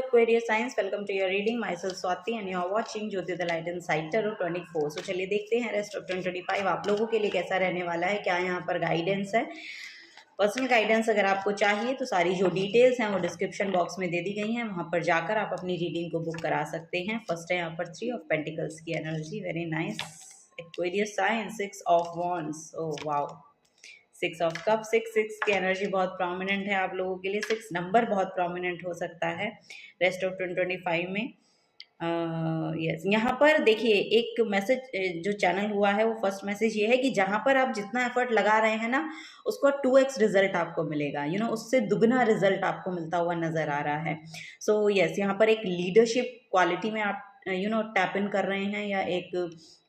Aquarius signs, welcome to your reading. Myself Swati and you are watching Jyoti the light inside tarot 24। सो चलिए देखते हैं rest of 2025 आप लोगों के लिए कैसा रहने वाला है, क्या यहाँ पर गाइडेंस है। पर्सनल गाइडेंस अगर आपको चाहिए तो सारी जो डिटेल्स हैं वो डिस्क्रिप्शन बॉक्स में दे दी गई हैं, वहाँ पर जाकर आप अपनी रीडिंग को बुक करा सकते हैं। फर्स्ट है यहाँ पर 3 ऑफ पेंटिकल्स की energy, very nice. Aquarius sign 6 of wands, oh wow. 6 of cup, 6 की एनर्जी बहुत प्रोमिनेंट है आप लोगों के लिए। 6 नंबर बहुत प्रोमिनेंट हो सकता है रेस्ट ऑफ 2025 में। यस, यहाँ पर देखिए एक मैसेज जो चैनल हुआ है वो फर्स्ट मैसेज ये है कि जहाँ पर आप जितना एफर्ट लगा रहे हैं ना उसको 2x रिजल्ट आपको मिलेगा, उससे दुगना रिजल्ट आपको मिलता हुआ नजर आ रहा है। सो यस, यहाँ पर एक लीडरशिप क्वालिटी में आप टैप इन कर रहे हैं या एक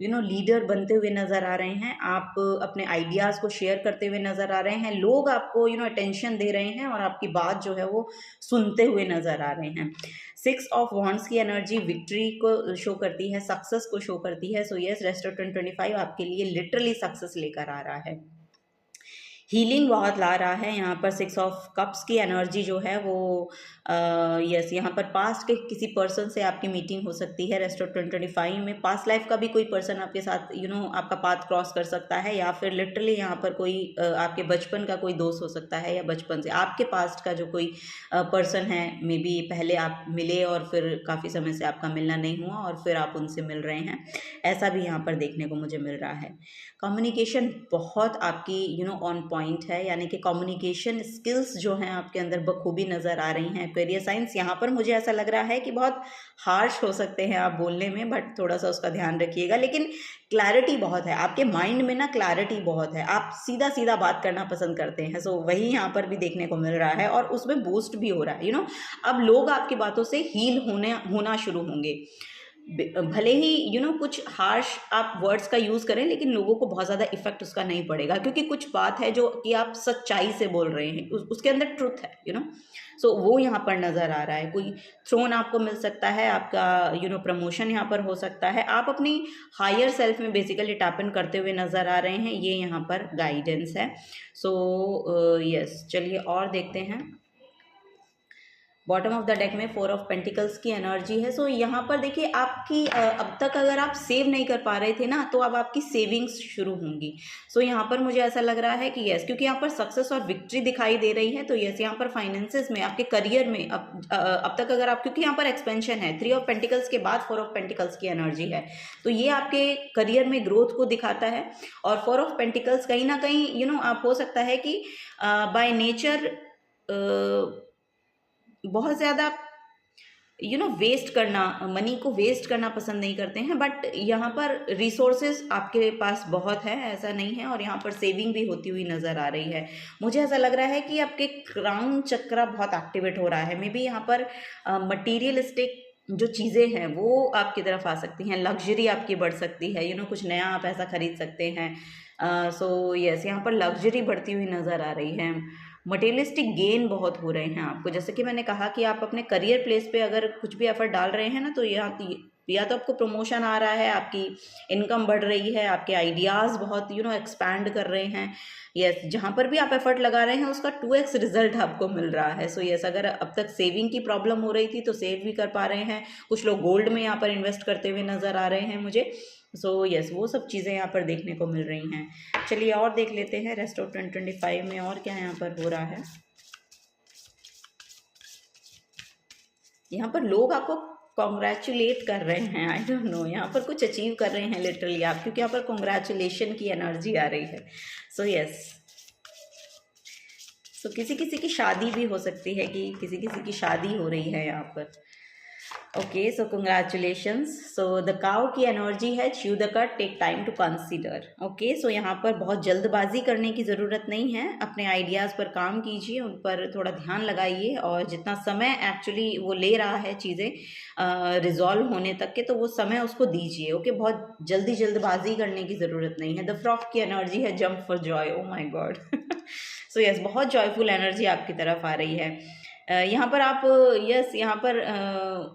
लीडर बनते हुए नज़र आ रहे हैं। आप अपने आइडियाज़ को शेयर करते हुए नज़र आ रहे हैं। लोग आपको अटेंशन दे रहे हैं और आपकी बात जो है वो सुनते हुए नज़र आ रहे हैं। 6 ऑफ वॉन्ड्स की एनर्जी विक्ट्री को शो करती है, सक्सेस को शो करती है। सो यस, रेस्ट ऑफ 2025 आपके लिए लिटरली सक्सेस लेकर आ रहा है, हीलिंग बहुत ला रहा है। यहाँ पर 6 ऑफ कप्स की एनर्जी जो है वो यस, यहाँ पर पास्ट के किसी पर्सन से आपकी मीटिंग हो सकती है रेस्ट ऑफ 2025 में। पास्ट लाइफ का भी कोई पर्सन आपके साथ आपका पाथ क्रॉस कर सकता है, या फिर लिटरली यहाँ पर कोई आपके बचपन का कोई दोस्त हो सकता है, या बचपन से आपके पास्ट का जो कोई पर्सन है, मे बी पहले आप मिले और फिर काफ़ी समय से आपका मिलना नहीं हुआ और फिर आप उनसे मिल रहे हैं, ऐसा भी यहाँ पर देखने को मुझे मिल रहा है। कम्युनिकेशन बहुत आपकी ऑन पॉइंट है, यानी कि कम्युनिकेशन स्किल्स जो हैं आपके अंदर बखूबी नज़र आ रही हैं। एक्वेरियस साइंस, यहाँ पर मुझे ऐसा लग रहा है कि बहुत हार्श हो सकते हैं आप बोलने में, बट थोड़ा सा उसका ध्यान रखिएगा। लेकिन क्लैरिटी बहुत है आपके माइंड में ना, क्लैरिटी बहुत है, आप सीधा सीधा बात करना पसंद करते हैं। सो वही यहाँ पर भी देखने को मिल रहा है और उसमें बूस्ट भी हो रहा है। अब लोग आपकी बातों से हील होना शुरू होंगे। भले ही कुछ हार्श आप वर्ड्स का यूज़ करें, लेकिन लोगों को बहुत ज़्यादा इफेक्ट उसका नहीं पड़ेगा, क्योंकि कुछ बात है जो कि आप सच्चाई से बोल रहे हैं, उसके अंदर ट्रुथ है। सो वो यहाँ पर नज़र आ रहा है। कोई थ्रोन आपको मिल सकता है, आपका प्रमोशन यहाँ पर हो सकता है। आप अपनी हायर सेल्फ में बेसिकली टैप इन करते हुए नज़र आ रहे हैं, ये यहाँ पर गाइडेंस है। सो यस, चलिए और देखते हैं। बॉटम ऑफ द डेक में 4 ऑफ पेंटिकल्स की एनर्जी है। सो यहाँ पर देखिए आपकी अब तक अगर आप सेव नहीं कर पा रहे थे ना, तो अब आपकी सेविंग्स शुरू होंगी। सो यहाँ पर मुझे ऐसा लग रहा है कि यस, क्योंकि यहाँ पर सक्सेस और विक्ट्री दिखाई दे रही है, तो यस यहाँ पर फाइनेंसेस में, आपके करियर में अब तक अगर आप, क्योंकि यहाँ पर एक्सपेंशन है, 3 ऑफ पेंटिकल्स के बाद 4 ऑफ पेंटिकल्स की एनर्जी है, तो ये आपके करियर में ग्रोथ को दिखाता है। और 4 ऑफ पेंटिकल्स कहीं ना कहीं आप हो सकता है कि बाय नेचर बहुत ज़्यादा वेस्ट करना, मनी को वेस्ट करना पसंद नहीं करते हैं, बट यहाँ पर रिसोर्सेज आपके पास बहुत है, ऐसा नहीं है, और यहाँ पर सेविंग भी होती हुई नज़र आ रही है। मुझे ऐसा लग रहा है कि आपके क्राउन चक्रा बहुत एक्टिवेट हो रहा है। मे बी यहाँ पर मटीरियलिस्टिक जो चीज़ें हैं वो आपकी तरफ आ सकती हैं, लग्जरी आपकी बढ़ सकती है, कुछ नया आप ऐसा खरीद सकते हैं। सो यस, यहाँ पर लग्जरी बढ़ती हुई नज़र आ रही है। मटेरियलिस्टिक गेन बहुत हो रहे हैं आपको, जैसे कि मैंने कहा कि आप अपने करियर प्लेस पे अगर कुछ भी एफर्ट डाल रहे हैं ना, तो या तो आपको प्रमोशन आ रहा है, आपकी इनकम बढ़ रही है, आपके आइडियाज़ बहुत एक्सपैंड कर रहे हैं। यस, जहाँ पर भी आप एफर्ट लगा रहे हैं उसका 2x रिजल्ट आपको मिल रहा है। सो यस, अगर अब तक सेविंग की प्रॉब्लम हो रही थी तो सेव भी कर पा रहे हैं। कुछ लोग गोल्ड में यहाँ पर इन्वेस्ट करते हुए नज़र आ रहे हैं मुझे। सो यस, वो सब चीज़ें यहाँ पर देखने को मिल रही हैं। चलिए और देख लेते हैं रेस्ट ऑफ 2025 में और क्या यहाँ पर हो रहा है। यहाँ पर लोग आपको कॉन्ग्रेचुलेट कर रहे हैं, आई डोंट नो, यहाँ पर कुछ अचीव कर रहे हैं लिटरली आप, क्योंकि यहाँ पर कॉन्ग्रेचुलेशन की एनर्जी आ रही है। सो यस, सो किसी की शादी भी हो सकती है, कि किसी की शादी हो रही है यहाँ पर। Okay, so congratulations. So the cow की एनर्जी है chew the cud, take time to consider. Okay, so यहाँ पर बहुत जल्दबाजी करने की ज़रूरत नहीं है, अपने आइडियाज़ पर काम कीजिए, उन पर थोड़ा ध्यान लगाइए, और जितना समय एक्चुअली वो ले रहा है चीज़ें रिजॉल्व होने तक के, तो वो समय उसको दीजिए। ओके, बहुत जल्दबाजी करने की ज़रूरत नहीं है। द फ्रॉक की एनर्जी है jump for joy, oh my god. So yes, बहुत जॉयफुल एनर्जी आपकी तरफ आ रही है। यहाँ पर आप यस यहाँ पर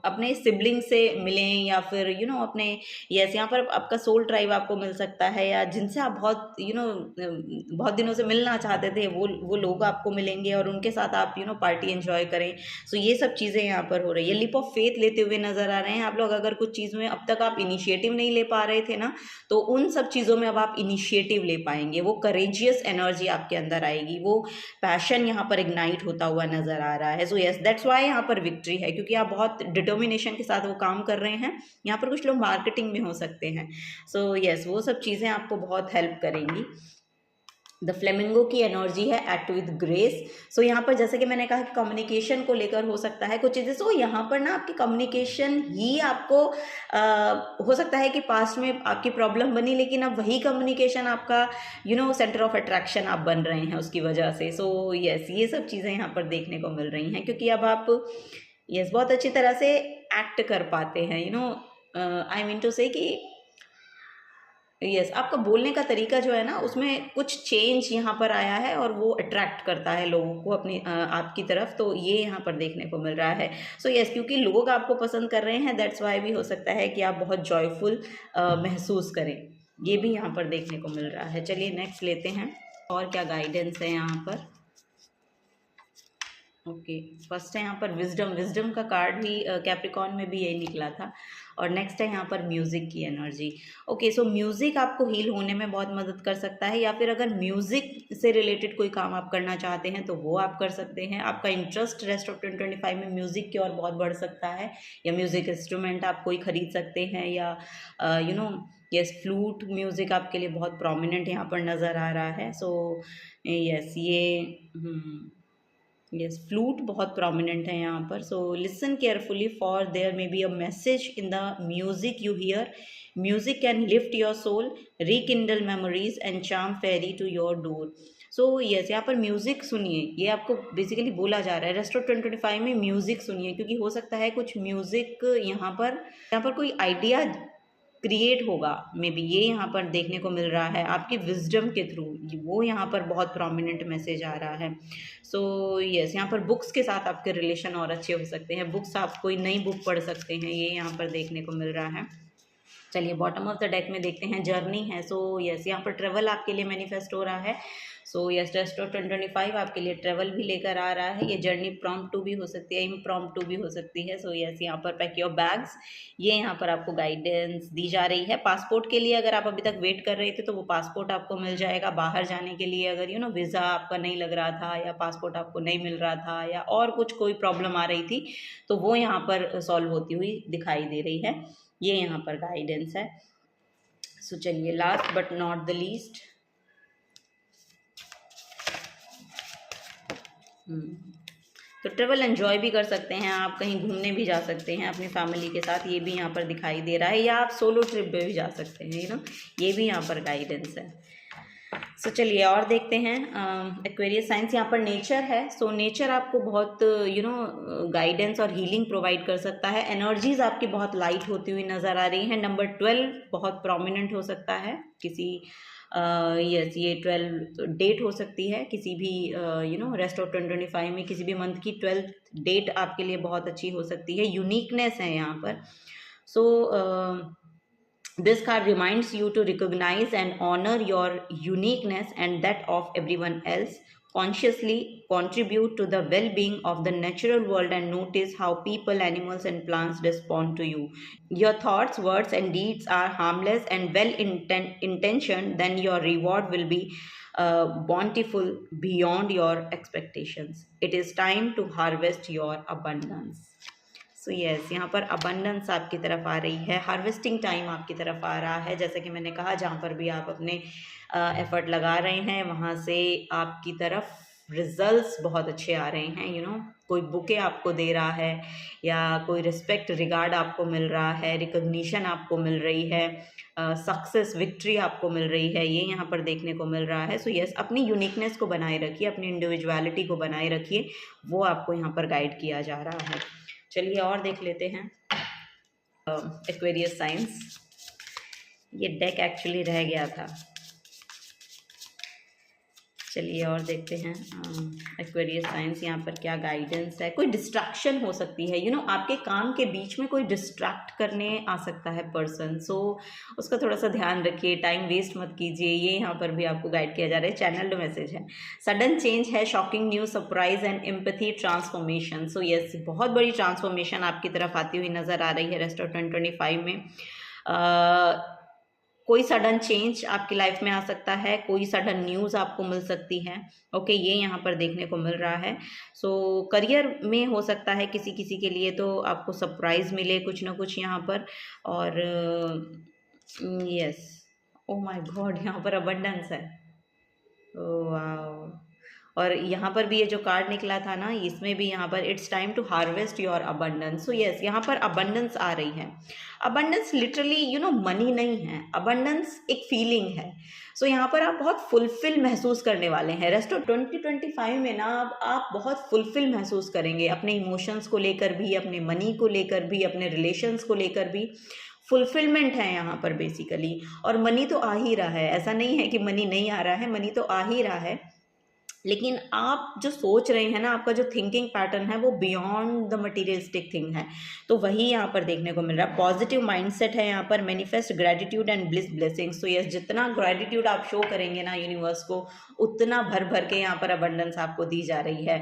अपने सिबलिंग से मिलें या फिर अपने यस यहाँ पर आपका सोल ट्राइब आपको मिल सकता है, या जिनसे आप बहुत बहुत दिनों से मिलना चाहते थे वो लोग आपको मिलेंगे और उनके साथ आप पार्टी एंजॉय करें। सो ये सब चीज़ें यहाँ पर हो रही है। लिप ऑफ फेथ लेते हुए नज़र आ रहे हैं आप लोग। अगर कुछ चीज़ में अब तक आप इनिशिएटिव नहीं ले पा रहे थे ना, तो उन सब चीज़ों में अब आप इनिशिएटिव ले पाएंगे। वो करेजियस एनर्जी आपके अंदर आएगी, वो पैशन यहाँ पर इग्नाइट होता हुआ नज़र आ रहा है। सो यस दैट्स वाई यहाँ पर विक्ट्री है, क्योंकि आप बहुत डिटर्मिनेशन के साथ वो काम कर रहे हैं। यहाँ पर कुछ लोग मार्केटिंग में हो सकते हैं। सो यस वो सब चीज़ें आपको बहुत हेल्प करेंगी। द फ्लेमिंगो की एनर्जी है एक्ट विद ग्रेस। सो यहाँ पर जैसे कि मैंने कहा कि कम्युनिकेशन को लेकर हो सकता है कुछ चीज़ें। सो यहाँ पर ना आपकी कम्युनिकेशन ही आपको हो सकता है कि पास्ट में आपकी प्रॉब्लम बनी, लेकिन अब वही कम्युनिकेशन आपका सेंटर ऑफ अट्रैक्शन आप बन रहे हैं उसकी वजह से। सो यस ये सब चीज़ें यहाँ पर देखने को मिल रही हैं, क्योंकि अब आप यस बहुत अच्छी तरह से एक्ट कर पाते हैं। आई मीन टू से कि यस आपका बोलने का तरीका जो है ना, उसमें कुछ चेंज यहाँ पर आया है और वो अट्रैक्ट करता है लोगों को अपनी आपकी तरफ। तो ये यहाँ पर देखने को मिल रहा है। सो यस क्योंकि लोग आपको पसंद कर रहे हैं, दैट्स वाई भी हो सकता है कि आप बहुत जॉयफुल महसूस करें। ये भी यहाँ पर देखने को मिल रहा है। चलिए नेक्स्ट लेते हैं और क्या गाइडेंस है यहाँ पर। ओके फर्स्ट है यहाँ पर विजडम का कार्ड भी कैप्रिकॉन में भी यही निकला था। और नेक्स्ट है यहाँ पर म्यूज़िक की एनर्जी। ओके सो म्यूज़िक आपको हील होने में बहुत मदद कर सकता है, या फिर अगर म्यूज़िक से रिलेटेड कोई काम आप करना चाहते हैं तो वो आप कर सकते हैं। आपका इंटरेस्ट रेस्ट ऑफ 2025 में म्यूज़िक की ओर बहुत बढ़ सकता है, या म्यूज़िक इंस्ट्रूमेंट आप कोई खरीद सकते हैं, या यस फ्लूट म्यूज़िक आपके लिए बहुत प्रोमिनेंट यहाँ पर नज़र आ रहा है। सो यस यस फ्लूट बहुत प्रोमिनेंट है यहाँ पर। So listen carefully for there may be a message in the music you hear. Music can lift your soul, rekindle memories and charm fairy to your door. So yes यहाँ पर music सुनिए, ये आपको basically बोला जा रहा है rest of 2025 में म्यूज़िक सुनिए, क्योंकि हो सकता है कुछ म्यूज़िक यहाँ पर कोई आइडिया क्रिएट होगा मे बी, ये यहाँ पर देखने को मिल रहा है आपकी विजडम के थ्रू। वो यहाँ पर बहुत प्रोमिनेंट मैसेज आ रहा है। सो यस यहाँ पर बुक्स के साथ आपके रिलेशन और अच्छे हो सकते हैं। बुक्स आप कोई नई बुक पढ़ सकते हैं, ये यहाँ पर देखने को मिल रहा है। चलिए बॉटम ऑफ द डेक में देखते हैं, जर्नी है। सो यस यहाँ पर ट्रेवल आपके लिए मैनिफेस्ट हो रहा है। सो यस रेस्ट ऑफ 2025 आपके लिए ट्रेवल भी लेकर आ रहा है। ये जर्नी प्रॉम्प्ट टू भी हो सकती है, इम्प्रॉम्प्ट टू भी हो सकती है। सो यस यहाँ पर पैक योर बैग्स, ये यहाँ पर आपको गाइडेंस दी जा रही है। पासपोर्ट के लिए अगर आप अभी तक वेट कर रहे थे तो वो पासपोर्ट आपको मिल जाएगा। बाहर जाने के लिए अगर वीज़ा आपका नहीं लग रहा था, या पासपोर्ट आपको नहीं मिल रहा था, या और कुछ कोई प्रॉब्लम आ रही थी, तो वो यहाँ पर सॉल्व होती हुई दिखाई दे रही है। ये यहाँ पर गाइडेंस है। सो चलिए last but not the least, तो ट्रेवल एंजॉय भी कर सकते हैं आप, कहीं घूमने भी जा सकते हैं अपनी फैमिली के साथ, ये भी यहाँ पर दिखाई दे रहा है। या आप सोलो ट्रिप पे भी जा सकते हैं, ये भी यहाँ पर गाइडेंस है। सो चलिए और देखते हैं एक्वेरियस साइंस। यहाँ पर नेचर है। सो नेचर आपको बहुत गाइडेंस और हीलिंग प्रोवाइड कर सकता है। एनर्जीज आपकी बहुत लाइट होती हुई नज़र आ रही हैं। नंबर 12 बहुत प्रोमिनेंट हो सकता है किसी यस ये 12 डेट हो सकती है किसी भी रेस्ट ऑफ 2025 में किसी भी मंथ की 12th डेट आपके लिए बहुत अच्छी हो सकती है। यूनिकनेस है यहाँ पर। सो this card reminds you to recognize and honor your uniqueness and that of everyone else. Consciously contribute to the well-being of the natural world and notice how people, animals, and plants respond to you. Your thoughts, words, and deeds are harmless and well-intentioned, then your reward will be bountiful beyond your expectations. It is time to harvest your abundance. So yes यहाँ पर abundance आपकी तरफ आ रही है, harvesting time आपकी तरफ आ रहा है। जैसे कि मैंने कहा, जहाँ पर भी आप अपने एफर्ट लगा रहे हैं वहाँ से आपकी तरफ रिजल्ट्स बहुत अच्छे आ रहे हैं। कोई बुके आपको दे रहा है, या कोई रिस्पेक्ट रिगार्ड आपको मिल रहा है, रिकग्निशन आपको मिल रही है, सक्सेस विक्ट्री आपको मिल रही है, ये यहाँ पर देखने को मिल रहा है। सो यस अपनी यूनिकनेस को बनाए रखिए, अपनी इंडिविजुअलिटी को बनाए रखिए, वो आपको यहाँ पर गाइड किया जा रहा है। चलिए और देख लेते हैं एक्वेरियस साइंस। ये डेक एक्चुअली रह गया था। चलिए और देखते हैं एक्वेरियस साइंस यहाँ पर क्या गाइडेंस है। कोई डिस्ट्रैक्शन हो सकती है, आपके काम के बीच में कोई डिस्ट्रैक्ट करने आ सकता है पर्सन, सो उसका थोड़ा सा ध्यान रखिए, टाइम वेस्ट मत कीजिए। ये यहाँ पर भी आपको गाइड किया जा रहा है, चैनल्ड मैसेज है। सडन चेंज है, shocking news, surprise and empathy, transformation. So yes, बहुत बड़ी ट्रांसफॉर्मेशन आपकी तरफ आती हुई नजर आ रही है रेस्ट ऑफ 2025 में। कोई सडन चेंज आपकी लाइफ में आ सकता है, कोई सडन न्यूज़ आपको मिल सकती है। ओके, ये यहाँ पर देखने को मिल रहा है। सो करियर में हो सकता है किसी किसी के लिए तो आपको सरप्राइज मिले कुछ ना कुछ यहाँ पर। और यस, ओ माय गॉड, यहाँ पर अबंडेंस है। वाह, और यहाँ पर भी ये जो कार्ड निकला था ना, इसमें भी यहाँ पर it's time to harvest your abundance. So yes, यहाँ पर अबंडेंस आ रही है। अबंडेंस लिटरली मनी नहीं है, अबंडेंस एक फीलिंग है। सो यहाँ पर आप बहुत फुलफिल महसूस करने वाले हैं। रेस्ट ऑफ 2025 में ना आप बहुत फुलफिल महसूस करेंगे, अपने इमोशंस को लेकर भी, अपने मनी को लेकर भी, अपने रिलेशंस को लेकर भी। फुलफिलमेंट है यहाँ पर बेसिकली। और मनी तो आ ही रहा है, ऐसा नहीं है कि मनी नहीं आ रहा है, मनी तो आ ही रहा है। लेकिन आप जो सोच रहे हैं ना, आपका जो थिंकिंग पैटर्न है वो बियॉन्ड द मटीरियलिस्टिक थिंग है, तो वही यहाँ पर देखने को मिल रहा है। पॉजिटिव माइंडसेट है यहाँ पर, manifest gratitude and bliss blessings. तो यस, जितना ग्रेटिट्यूड आप शो करेंगे ना यूनिवर्स को, उतना भर भर के यहाँ पर अबंडेंस आपको दी जा रही है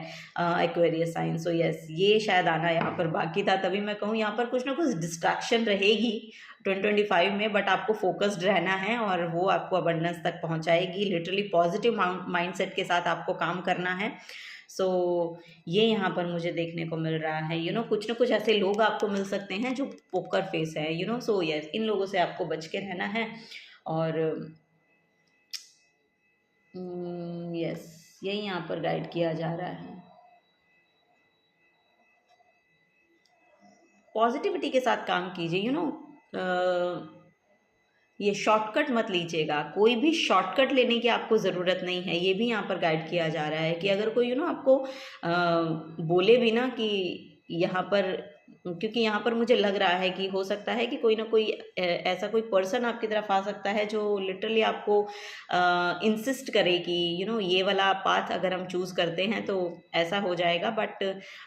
एक्वेरियस साइन। सो यस, ये शायद आना यहाँ पर बाकी था, तभी मैं कहूँ यहाँ पर कुछ ना कुछ डिस्ट्रैक्शन रहेगी 2025 में, बट आपको फोकस्ड रहना है और वो आपको अबंडेंस तक पहुंचाएगी। लिटरली पॉजिटिव माइंडसेट के साथ आपको काम करना है। सो ये यहाँ पर मुझे देखने को मिल रहा है। कुछ ना कुछ ऐसे लोग आपको मिल सकते हैं जो पोकर फेस है। सो यस, इन लोगों से आपको बच के रहना है। और यस, यही यहाँ पर गाइड किया जा रहा है। पॉजिटिविटी के साथ काम कीजिए। ये शॉर्टकट मत लीजिएगा, कोई भी शॉर्टकट लेने की आपको ज़रूरत नहीं है। ये भी यहाँ पर गाइड किया जा रहा है कि अगर कोई आपको बोले भी ना कि यहाँ पर, क्योंकि यहाँ पर मुझे लग रहा है कि हो सकता है कि कोई ना कोई ऐसा कोई पर्सन आपकी तरफ आ सकता है जो लिटरली आपको इंसिस्ट करे कि ये वाला पाथ अगर हम चूज़ करते हैं तो ऐसा हो जाएगा। बट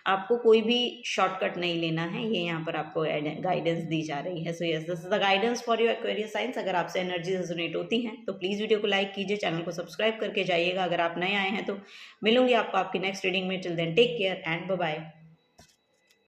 आपको कोई भी शॉर्टकट नहीं लेना है, ये यहाँ पर आपको गाइडेंस दी जा रही है। So yes, this is the guidance for your Aquarius science. अगर आपसे एनर्जी रेजोनेट होती हैं तो प्लीज़ वीडियो को लाइक कीजिए, चैनल को सब्सक्राइब करके जाइएगा अगर आप नए आए हैं तो। मिलूंगी आपको आपकी नेक्स्ट रीडिंग में। Till then take care and bye bye.